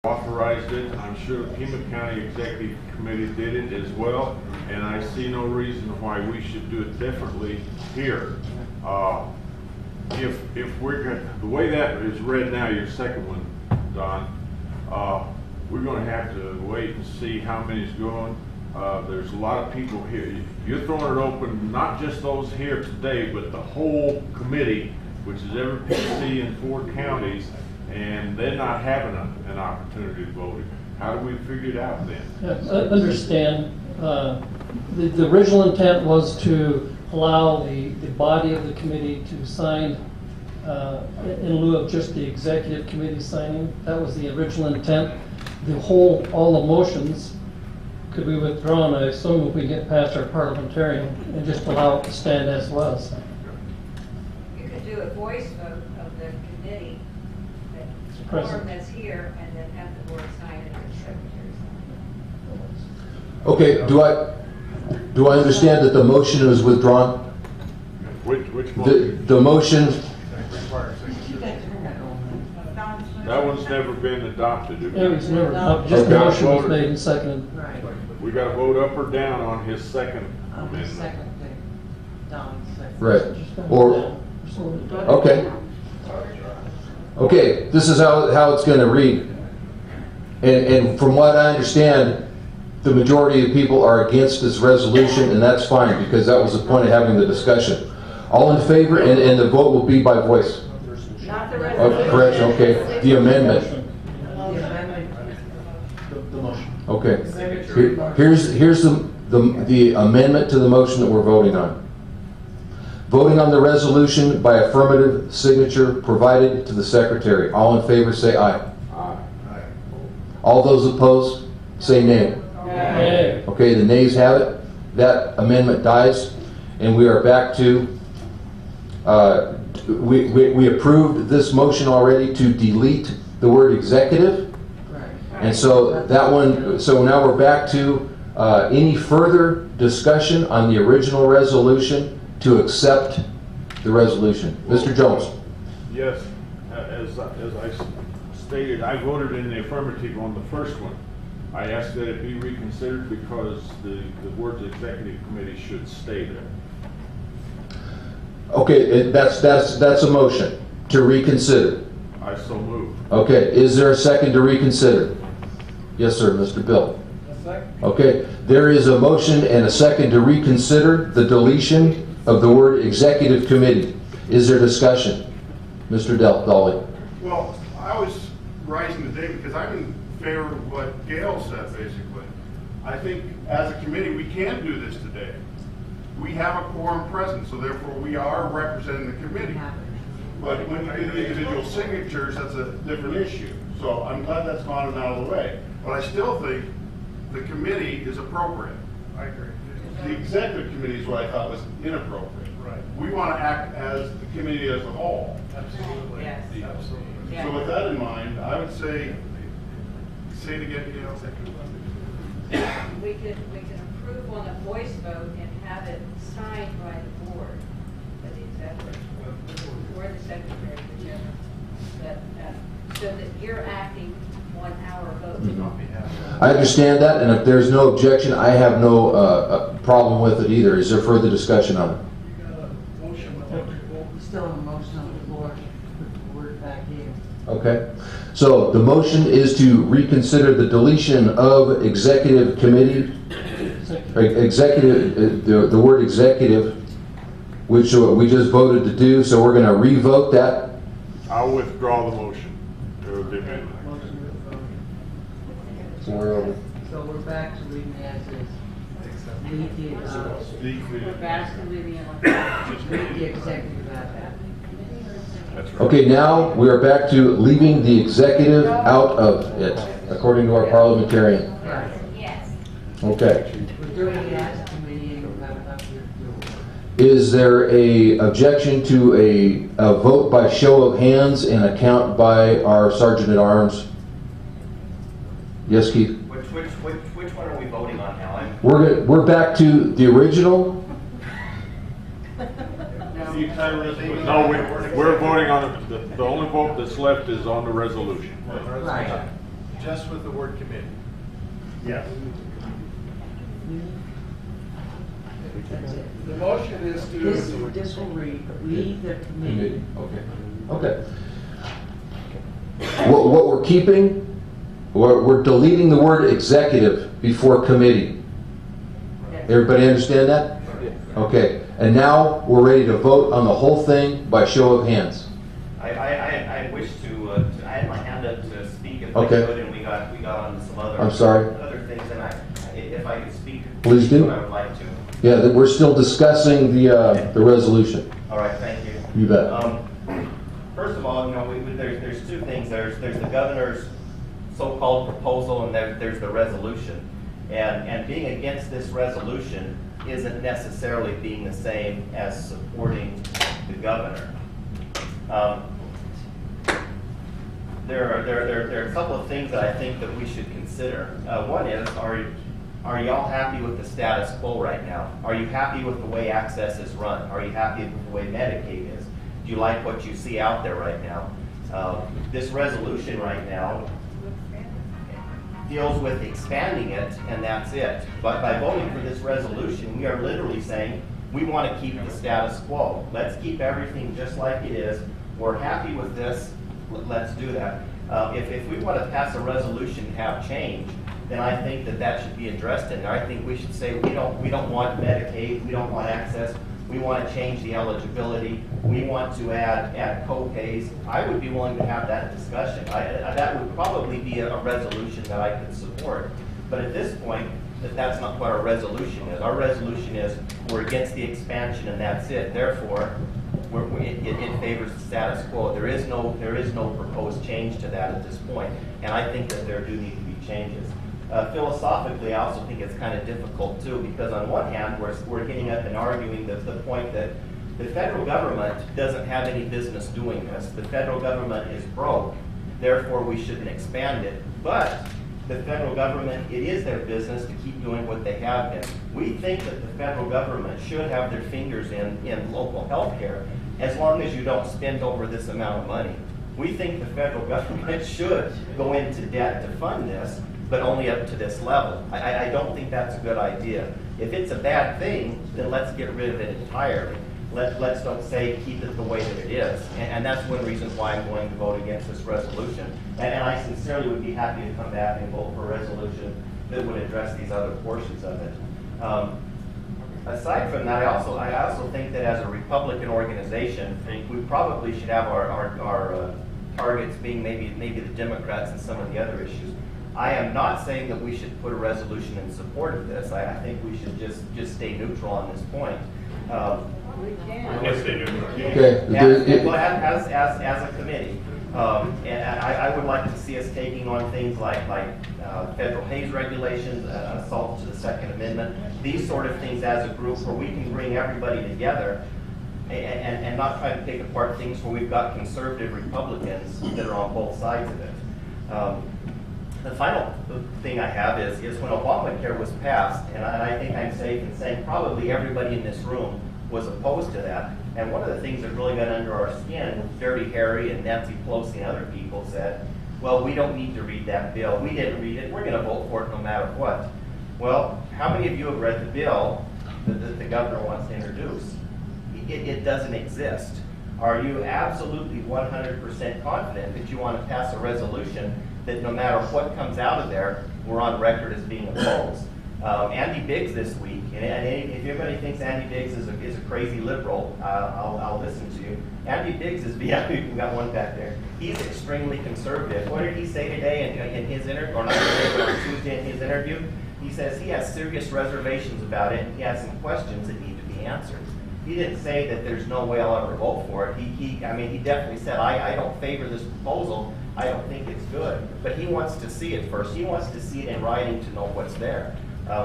authorized it. I'm sure the Pima County Executive Committee did it as well, and I see no reason why we should do it differently here. If we're going, the way that is read now, your second one, Don, we're going to have to wait and see how many's going. There's a lot of people here. You're throwing it open, not just those here today, but the whole committee, which is every PC in 4 counties, and they're not having an opportunity to vote. How do we figure it out then? Yeah, I understand. The original intent was to allow the body of the committee to sign in lieu of just the executive committee signing. That was the original intent. All the motions could be withdrawn, I assume, if we get past our parliamentarian and just allow it to stand as was. You could do a voice vote of the committee, the form that's here, and then have the board sign it and the secretary sign it. Okay, do I understand that the motion is withdrawn? Which motion? The motion. That one's never been adopted. It was never, just the motion was made and seconded. Right. We got to vote up or down on his second On the amendment. second thing, Don's second. Right. Or, okay. Okay, this is how it's going to read. And from what I understand, the majority of people are against this resolution, and that's fine, because that was the point of having the discussion. All in favor, and the vote will be by voice. Not the Oh, resolution. correct, okay. The amendment. The amendment. Okay. Here's the amendment to the motion that we're voting on. Voting on the resolution by affirmative signature provided to the secretary. All in favor say aye. Aye. All those opposed say nay. Nay. Okay, the nays have it. That amendment dies, and we are back to, we approved this motion already to delete the word executive. Right. And so that one, so now we're back to any further discussion on the original resolution to accept the resolution. Mr. Jones. Yes, as I stated, I voted in the affirmative on the first one. I asked that it be reconsidered because the words executive committee should stay there. Okay, that's a motion to reconsider. I so moved. Okay, is there a second to reconsider? Yes, sir, Mr. Bill. Okay, there is a motion and a second to reconsider the deletion of the word executive committee. Is there discussion? Mr. Dolly. Well, I was rising today because I'm in favor of what Gail said, basically. I think as a committee, we can do this today. We have a quorum present, so therefore we are representing the committee. But when you do the individual signatures, that's a different issue. So I'm glad that's gone and out of the way. But I still think the committee is appropriate. I agree. The executive committee is what I thought was inappropriate. Right. We want to act as the committee as a whole. Absolutely. Yes. Absolutely. Yeah. So with that in mind, I would say it again, Gail. We could approve on a voice vote and have it signed by the board, by the executive, or the secretary, whichever. So that you're acting on our vote. I understand that, and if there's no objection, I have no problem with it either. Is there further discussion on it? You got a motion on the floor. Still a motion on the floor, put the word back in. Okay. So the motion is to reconsider the deletion of executive committee, executive, the word executive, which we just voted to do. So we're going to revote that. I'll withdraw the motion. Or the amendment. So we're over. So we're back to leaving as is. We're back to leaving it like Leave the executive out of that. That's right. Okay, now we are back to leaving the executive out of it, according to our parliamentarian. Right. Yes. Okay. We're doing it as a committee and we've got enough here to do it. Is there a objection to a vote by show of hands and a count by our Sergeant at Arms? Yes, Keith? Which one are we voting on now? We're back to the original. The entire resolution. No, we're voting on the only vote that's left is on the resolution. Right. just with the word committee. Yes. The motion is This will read, we the committee. Okay. Okay. What we're keeping, we're deleting the word executive before committee. Everybody understand that? Okay. And now we're ready to vote on the whole thing by show of hands. I wish to, I had my hand up to speak if I Okay. could, and we got on to some other. I'm sorry. Other things, and if I could speak. Please do. I would like to. Yeah, we're still discussing the resolution. All right, thank you. You bet. First of all, there's two things. There's the governor's so-called proposal, and there's the resolution. And being against this resolution isn't necessarily being the same as supporting the governor. There are a couple of things that I think that we should consider. One is, are y'all happy with the status quo right now? Are you happy with the way Access is run? Are you happy with the way Medicaid is? Do you like what you see out there right now? This resolution right now deals with expanding it, and that's it. But by voting for this resolution, we are literally saying, we want to keep the status quo. Let's keep everything just like it is. We're happy with this, let's do that. If we want to pass a resolution and have change, then I think that should be addressed in there. I think we should say we don't want Medicaid, we don't want Access, we want to change the eligibility, we want to add co-pays. I would be willing to have that discussion. That would probably be a resolution that I could support. But at this point, that's not what our resolution is. Our resolution is we're against the expansion and that's it. Therefore, it favors the status quo. There is no proposed change to that at this point, and I think that there do need to be changes. Philosophically, I also think it's kind of difficult too, because on one hand, we're getting up and arguing the point that the federal government doesn't have any business doing this. The federal government is broke, therefore we shouldn't expand it. But the federal government, it is their business to keep doing what they have been. We think that the federal government should have their fingers in local health care, as long as you don't spend over this amount of money. We think the federal government should go into debt to fund this, but only up to this level. I don't think that's a good idea. If it's a bad thing, then let's get rid of it entirely. Let's don't say keep it the way that it is. And that's one reason why I'm going to vote against this resolution. And I sincerely would be happy to come back and vote for a resolution that would address these other portions of it. Aside from that, I also think that as a Republican organization, we probably should have our targets being maybe the Democrats and some of the other issues. I am not saying that we should put a resolution in support of this. I think we should just stay neutral on this point. We can. Yes, they do. Okay. Well, as a committee, and I would like to see us taking on things like federal haze regulations, assault to the Second Amendment, these sort of things as a group where we can bring everybody together and not try to pick apart things where we've got conservative Republicans that are on both sides of it. The final thing I have is when Obamacare was passed, and I think I'm safe in saying probably everybody in this room was opposed to that. And one of the things that really got under our skin, Dirty Harry and Nancy Pelosi and other people said, well, we don't need to read that bill. We didn't read it. We're going to vote for it no matter what. Well, how many of you have read the bill that the governor wants to introduce? It doesn't exist. Are you absolutely 100% confident that you want to pass a resolution that no matter what comes out of there, we're on record as being opposed? Andy Biggs this week, and if anybody thinks Andy Biggs is a crazy liberal, I'll listen to you. Andy Biggs is, yeah, we've got one back there. He's extremely conservative. What did he say today in his interview, or not today, but on Tuesday in his interview? He says he has serious reservations about it, and he has some questions that need to be answered. He didn't say that there's no way I'll ever vote for it. He definitely said, I don't favor this proposal. I don't think it's good. But he wants to see it first. He wants to see it in writing to know what's there.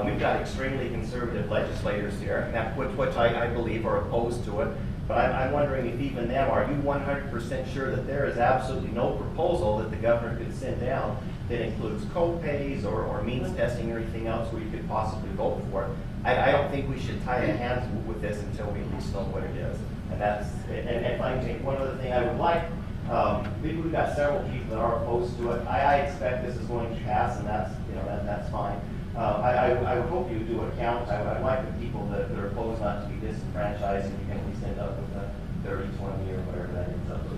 We've got extremely conservative legislators here, which I believe are opposed to it. But I'm wondering if even them, are you 100% sure that there is absolutely no proposal that the governor could send down that includes co-pays or means testing or anything else where you could possibly vote for it? I don't think we should tie our hands with this until we at least know what it is. And if I take one other thing I would like, We've got several people that are opposed to it. I expect this is going to pass, and that's, you know, that's fine. I would hope you do a count. I'd like the people that are opposed not to be disenfranchised, and you can at least end up with a 30, 20, or whatever that ends up with.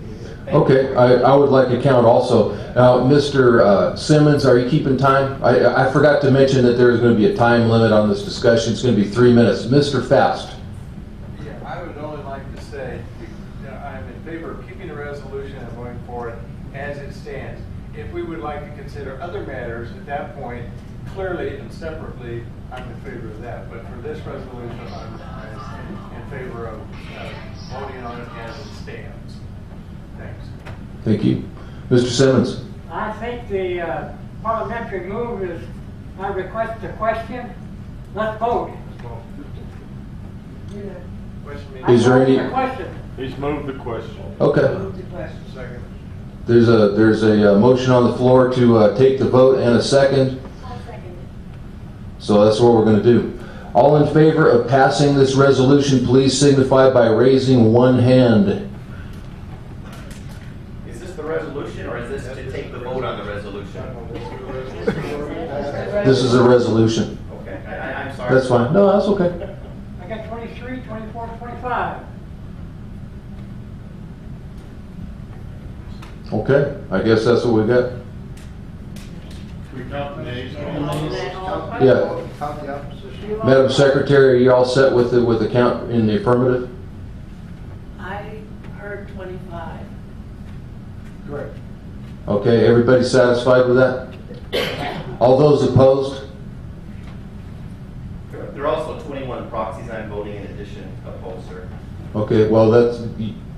Okay, I would like a count also. Now, Mr. Simmons, are you keeping time? I forgot to mention that there's going to be a time limit on this discussion. It's going to be 3 minutes. Mr. Fast. Yeah, I would only like to say, you know, I'm in favor of keeping the resolution and going forward as it stands. If we would like to consider other matters at that point, clearly and separately, I'm in favor of that. But for this resolution, I'm in favor of voting on it as it stands. Thanks. Thank you. Mr. Simmons. I think the parliamentary move is, I request a question. Let's vote. Question made. Is there I vote any- for question. He's moved the question. Okay. Second. There's a motion on the floor to take the vote and a second. So that's what we're going to do. All in favor of passing this resolution, please signify by raising one hand. Is this the resolution, or is this to take the vote on the resolution? This is a resolution. Okay, I'm sorry. That's fine. No, that's okay. I got 23, 24, 25. Okay, I guess that's what we got. We count the nays. Yeah. Madam Secretary, are you all set with the count in the affirmative? I heard 25. Correct. Okay, everybody satisfied with that? All those opposed? There are also 21 proxies I'm voting in addition opposed, sir. Okay, well,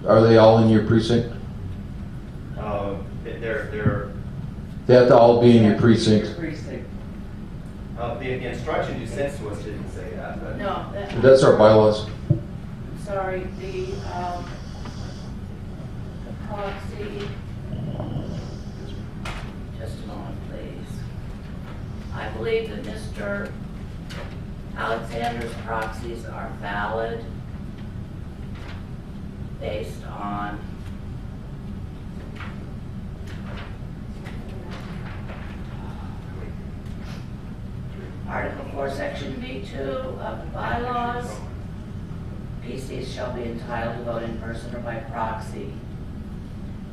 are they all in your precinct? They're, They have to all be in your precinct. Precinct. the instruction you sent to us didn't say that, but. No, That's our bylaws. sorry, the proxy, just a moment, please. I believe that Mr. Alexander's proxies are valid based on Article 4, Section B2 of the bylaws. PCs shall be entitled to vote in person or by proxy.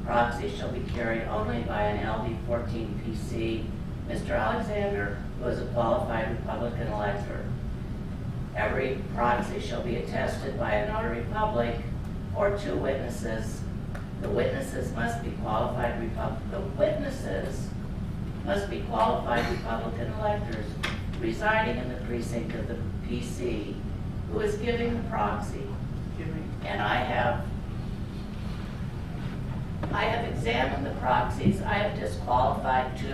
Proxies shall be carried only by an LD-14 PC. Mr. Alexander, who is a qualified Republican elector. Every proxy shall be attested by a notary public or 2 witnesses. The witnesses must be qualified Republican electors residing in the precinct of the PC who is giving the proxy. And I have examined the proxies. I have disqualified 2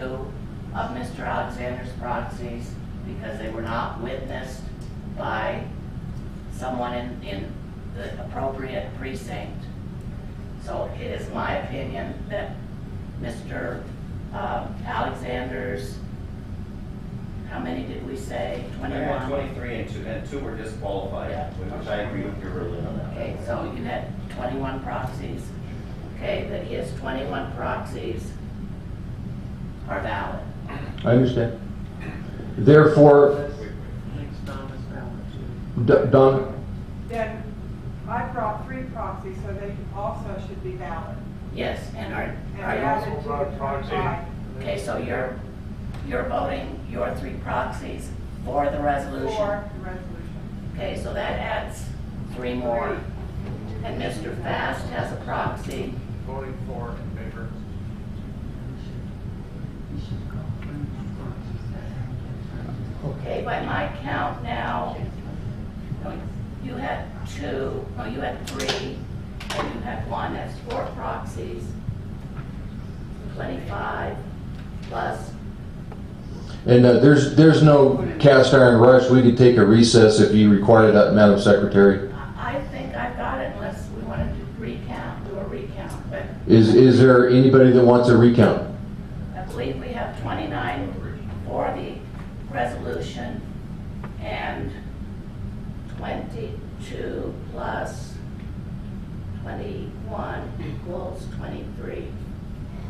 of Mr. Alexander's proxies because they were not witnessed by someone in the appropriate precinct. So it is my opinion that Mr. Alexander's, how many did we say? 21? 23 and 2 were disqualified, Yeah. which I agree with you earlier on that. Okay, so you had 21 proxies. Okay, that his 21 proxies are valid. I understand. Therefore, Thanks, Thomas Ballard. Don, Then I brought 3 proxies, so they also should be valid. Yes, and And I are you, added to the 25. okay, so you're voting your 3 proxies for the resolution? For the resolution. Okay, so that adds 3 more. And Mr. Fast has a proxy. Voting for in favor. Okay, by my count now, you had 2, no, you had 3, and you had 1, that's 4 proxies. 25 plus, and there's no cast iron rush. We could take a recess if you require that, Madam Secretary. I think I've got it unless we want to do a recount, but Is there anybody that wants a recount? I believe we have 29 for the resolution and 22 plus 21 equals 23.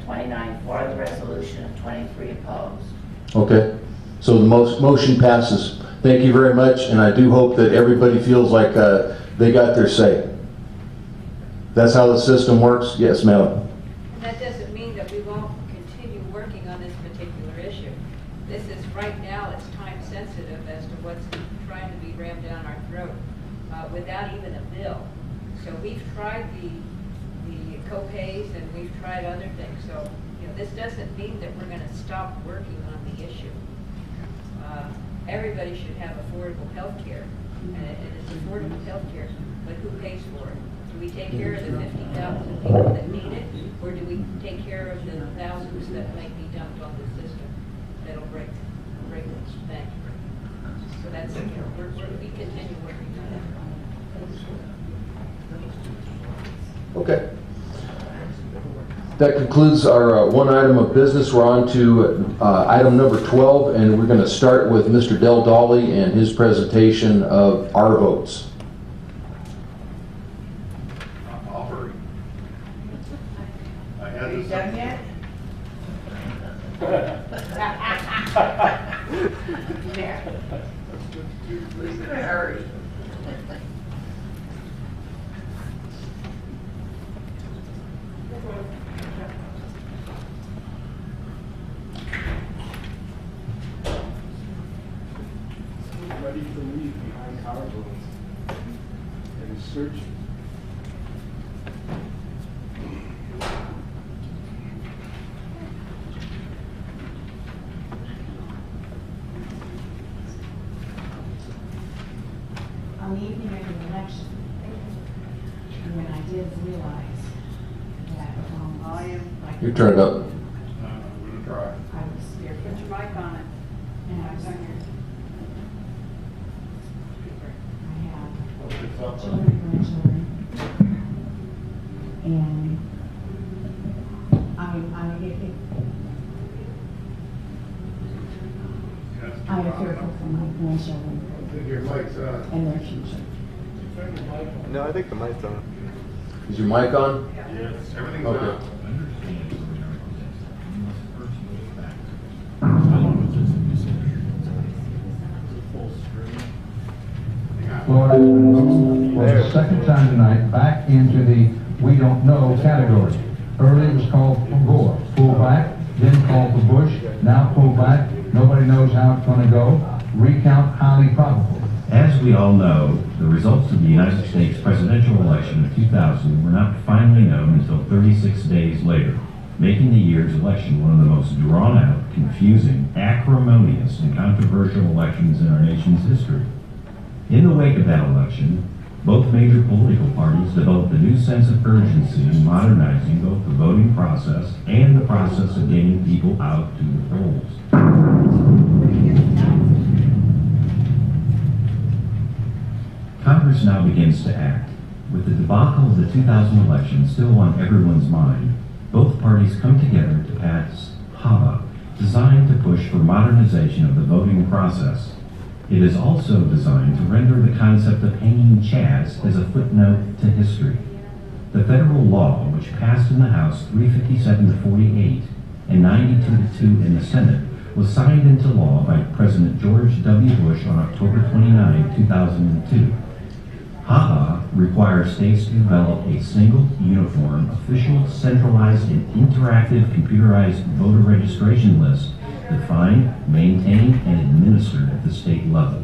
29 for the resolution, 23 opposed. Okay, so the motion passes. Thank you very much, and I do hope that everybody feels like they got their say. That's how the system works? Yes, ma'am. And that doesn't mean that we won't continue working on this particular issue. This is, right now, it's time sensitive as to what's trying to be rammed down our throat without even a bill. So we've tried the co-pays and we've tried other things. So, you know, this doesn't mean that we're going to stop working on the issue. Everybody should have affordable health care, and it's affordable health care, but who pays for it? Do we take care of the 50,000 people that need it, or do we take care of the thousands that might be dumped on the system that'll break this bank? So that's, you know, we continue working on that. Okay. That concludes our one item of business. We're on to item number 12, and we're going to start with Mr. Del Dolly and his presentation of our votes. I'll hurry. I had Are you this. done yet? There. Who's gonna hurry? Ready to leave behind our votes and searching. On the evening of the election, when I did realize that I am like You turn it up. I'm going to try. I was scared. Put your mic on it. And I was Mic on here. I It's have up. children, grandchildren, and I am fearful for my grandchildren Your mic's on. and their future. No, I think the mic's on. Is your mic on? Yes. Everything's Okay. on. Florida for the second time tonight back into the we don't know category. Early it was called for Gore, pull back, then called for Bush, now pull back, nobody knows how it's going to go, recount highly probable. As we all know, the results of the United States presidential election of 2000 were not finally known until 36 days later, making the year's election one of the most drawn-out, confusing, acrimonious, and controversial elections in our nation's history. In the wake of that election, both major political parties developed a new sense of urgency in modernizing both the voting process and the process of getting people out to the polls. Congress now begins to act. With the debacle of the 2000 election still on everyone's mind, both parties come together to pass HAVA, designed to push for modernization of the voting process. It is also designed to render the concept of hanging chads as a footnote to history. The federal law, which passed in the House 357 to 48 and 92 to 2 in the Senate, was signed into law by President George W. Bush on October 29, 2002. HAVA requires states to develop a single, uniform, official, centralized, and interactive computerized voter registration list defined, maintained, and administered at the state level.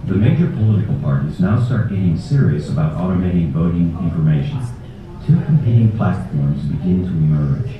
The major political parties now start getting serious about automating voting information. Two competing platforms begin to emerge.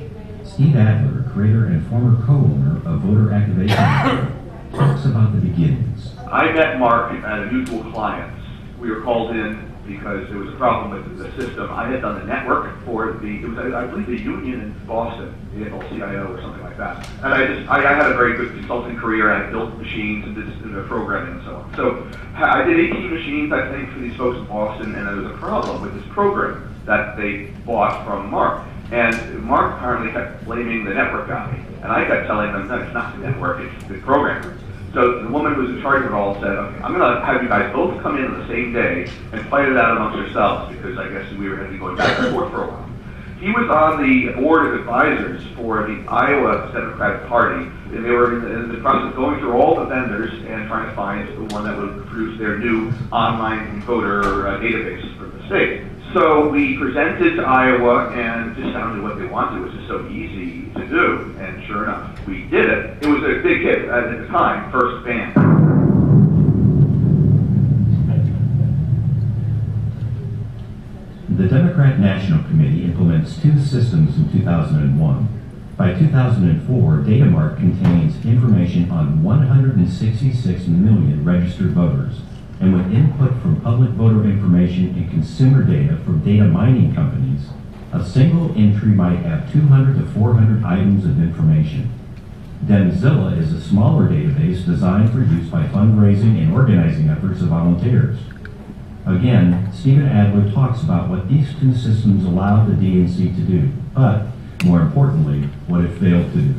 Steve Adler, creator and former co-owner of Voter Activation Network, talks about the beginnings. I met Mark at a mutual client. We were called in because there was a problem with the system. I had done the network for I believe the union in Boston, the AFL-CIO or something like that. And I had a very good consulting career. I built machines and did the programming and so on. So I did 18 machines, I think, for these folks in Boston, and there was a problem with this program that they bought from Mark. And Mark apparently kept blaming the network guy. And I kept telling them, no, it's not the network, it's the programmer. So the woman who was in charge of it all said, okay, I'm going to have you guys both come in on the same day and fight it out amongst yourselves, because I guess we were going to be going back and forth for a while. He was on the board of advisors for the Iowa Democratic Party, and they were in the process of going through all the vendors and trying to find the one that would produce their new online voter database for the state. So we presented to Iowa and just sounded what they wanted, which is so easy to do. And sure enough, we did it. It was a big hit at the time, first ban. The Democrat National Committee implements two systems in 2001. By 2004, DataMart contains information on 166 million registered voters, and with input from public voter information and consumer data from data mining companies, a single entry might have 200 to 400 items of information. Demzilla is a smaller database designed for use by fundraising and organizing efforts of volunteers. Again, Stephen Adler talks about what these two systems allowed the DNC to do, but, more importantly, what it failed to do.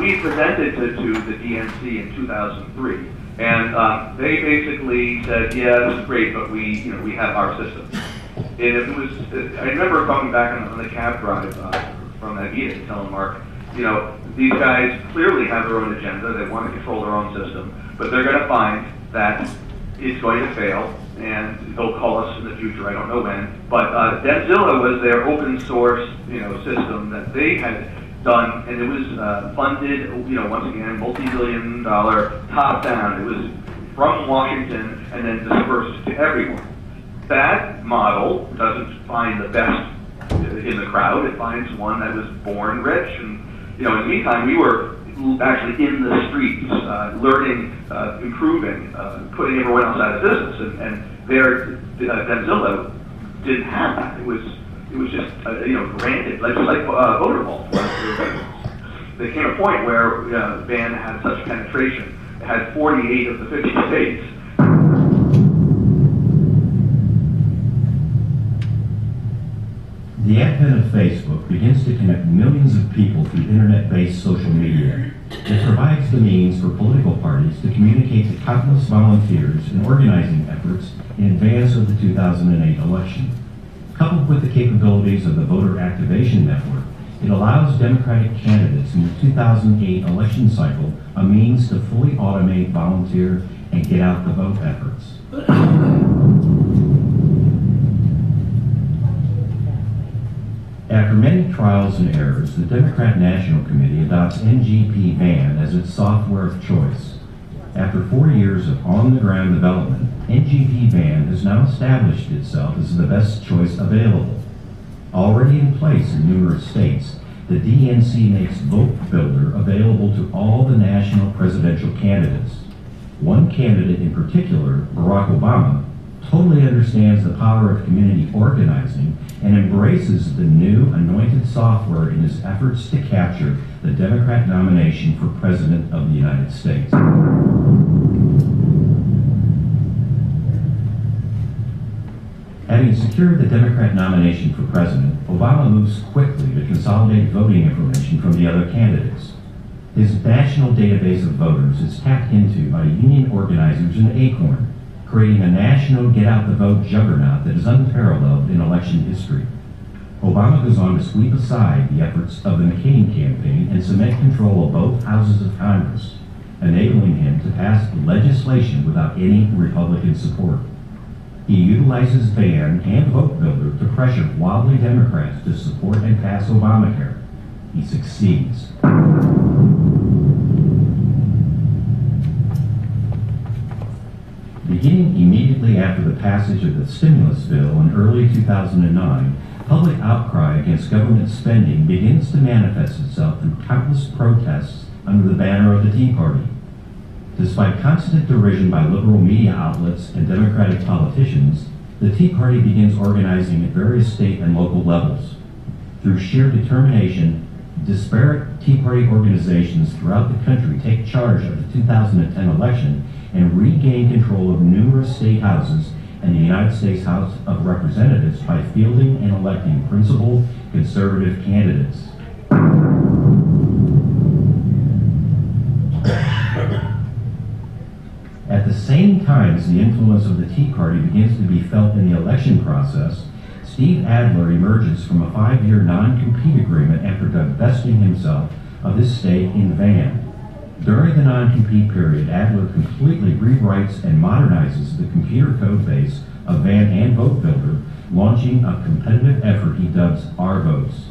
We presented to the DNC in 2003, and they basically said, yeah, this is great, but we have our system. And it was, I remember coming back on the cab drive from that meeting, telling Mark, these guys clearly have their own agenda, they want to control their own system, but they're going to find that it's going to fail, and they'll call us in the future, I don't know when. But Demzilla was their open source, system that they had done, and it was funded, once again, multi-billion-dollar top down. It was from Washington and then dispersed to everyone. That model doesn't find the best in the crowd. It finds one that was born rich, and in the meantime, we were actually in the streets, learning, improving, putting everyone else out of business, and their Demzilla didn't have that. It was just granted, just like voter vault. There came a point where the ban had such penetration. It had 48 of the 50 states. The advent of Facebook begins to connect millions of people through internet-based social media. It provides the means for political parties to communicate to countless volunteers and organizing efforts in advance of the 2008 election. Coupled with the capabilities of the Voter Activation Network, it allows Democratic candidates in the 2008 election cycle a means to fully automate volunteer and get out the vote efforts. After many trials and errors, the Democrat National Committee adopts NGP VAN as its software of choice. After 4 years of on-the-ground development, NGP VAN has now established itself as the best choice available. Already in place in numerous states, the DNC makes Vote Builder available to all the national presidential candidates. One candidate in particular, Barack Obama, totally understands the power of community organizing and embraces the new anointed software in his efforts to capture the Democrat nomination for President of the United States. Having secured the Democrat nomination for President, Obama moves quickly to consolidate voting information from the other candidates. His national database of voters is tapped into by union organizers in Acorn, creating a national get-out-the-vote juggernaut that is unparalleled in election history. Obama goes on to sweep aside the efforts of the McCain campaign and cement control of both houses of Congress, enabling him to pass legislation without any Republican support. He utilizes VAN and Vote Builder to pressure wobbly Democrats to support and pass Obamacare. He succeeds. Beginning immediately after the passage of the stimulus bill in early 2009, public outcry against government spending begins to manifest itself through countless protests under the banner of the Tea Party. Despite constant derision by liberal media outlets and Democratic politicians, the Tea Party begins organizing at various state and local levels. Through sheer determination, disparate Tea Party organizations throughout the country take charge of the 2010 election and regain control of numerous state houses and the United States House of Representatives by fielding and electing principal conservative candidates. At the same time as the influence of the Tea Party begins to be felt in the election process, Steve Adler emerges from a 5-year non-compete agreement after divesting himself of his stake in Van. During the non-compete period, Adler completely rewrites and modernizes the computer code base of Van and Vote Builder, launching a competitive effort he dubs Our Votes.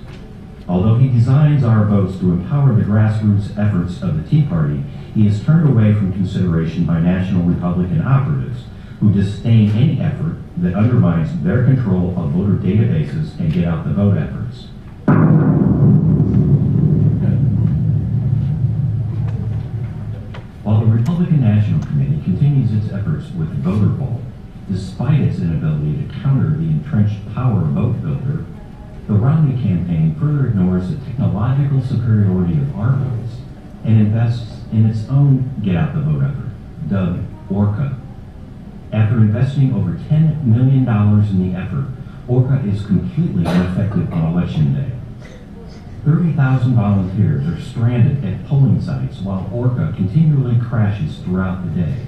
Although he designs Our Votes to empower the grassroots efforts of the Tea Party, he is turned away from consideration by national Republican operatives who disdain any effort that undermines their control of voter databases and get out the vote efforts. While the Republican National Committee continues its efforts with Voter Vault, despite its inability to counter the entrenched power of Vote Builder, the Romney campaign further ignores the technological superiority of Our Votes and invests in its own get out the vote effort, dubbed ORCA. After investing over $10 million in the effort, ORCA is completely ineffective on Election Day. 30,000 volunteers are stranded at polling sites while ORCA continually crashes throughout the day.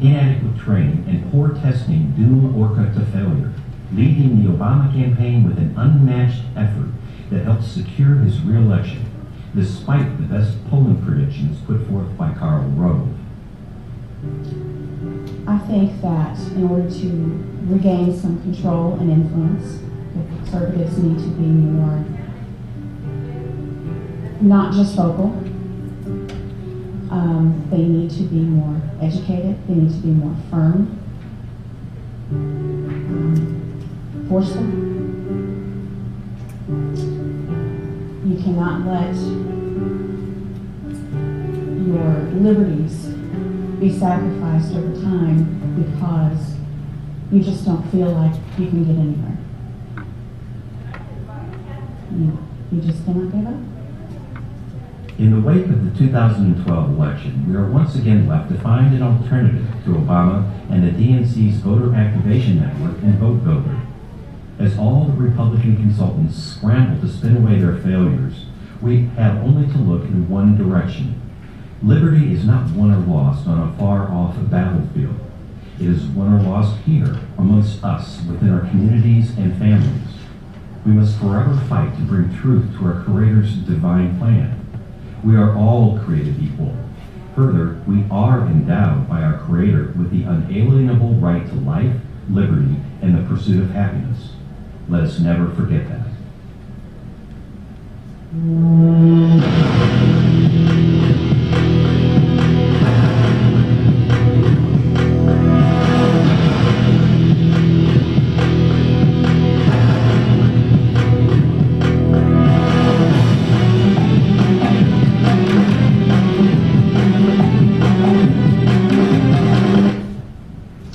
Inadequate training and poor testing doom ORCA to failure, leading the Obama campaign with an unmatched effort that helped secure his re-election, despite the best polling predictions put forth by Karl Rove. I think that in order to regain some control and influence, the conservatives need to be more, not just vocal, they need to be more educated, they need to be more firm, forceful. You cannot let your liberties be sacrificed over time because you just don't feel like you can get anywhere. You just cannot give up. In the wake of the 2012 election, we are once again left to find an alternative to Obama and the DNC's voter activation network and Vote Builder. As all the Republican consultants scramble to spin away their failures, we have only to look in one direction. Liberty is not won or lost on a far-off battlefield. It is won or lost here, amongst us, within our communities and families. We must forever fight to bring truth to our Creator's divine plan. We are all created equal. Further, we are endowed by our Creator with the unalienable right to life, liberty, and the pursuit of happiness. Let us never forget that.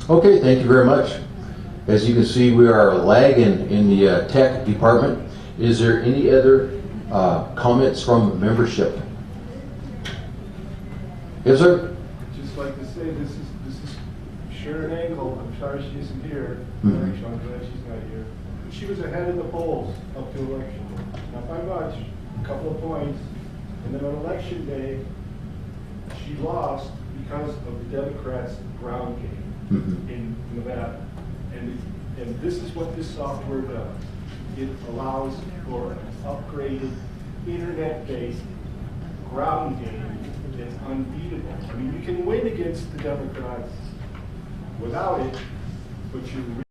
Okay, thank you very much. As you can see, we are lagging in the tech department. Is there any other comments from membership? Yes, sir? I'd just like to say this is Sharon Engel. I'm sorry she isn't here. Mm-hmm. Actually, I'm glad she's not here. But she was ahead of the polls up to election day. Not by much, a couple of points. And then on election day, she lost because of the Democrats' ground game in Nevada. And this is what this software does. It allows for an upgraded, internet-based ground game that's unbeatable. I mean, you can win against the Democrats without it, but you